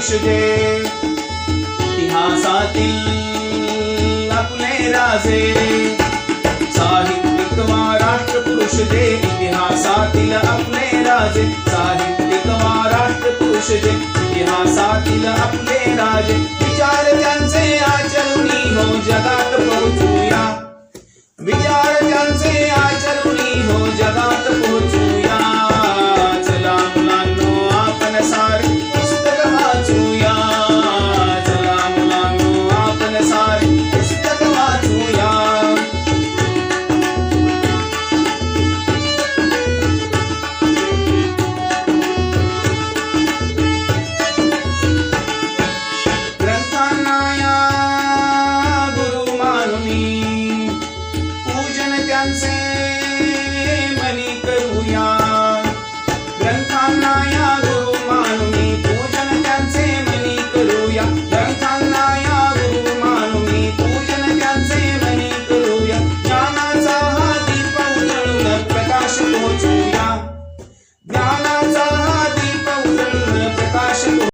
राष्ट्रपुरुष जे इतिहासातील आपले राजे साहित्यिक वा राष्ट्रपुरुष जे इतिहासातील आपले राजे साहित्यिक वा राष्ट्रपुरुष जे इतिहासातील आपले राजे विचार त्यांचे आचरणी हो जगात पोहोचूया विचार त्यांचे आचरण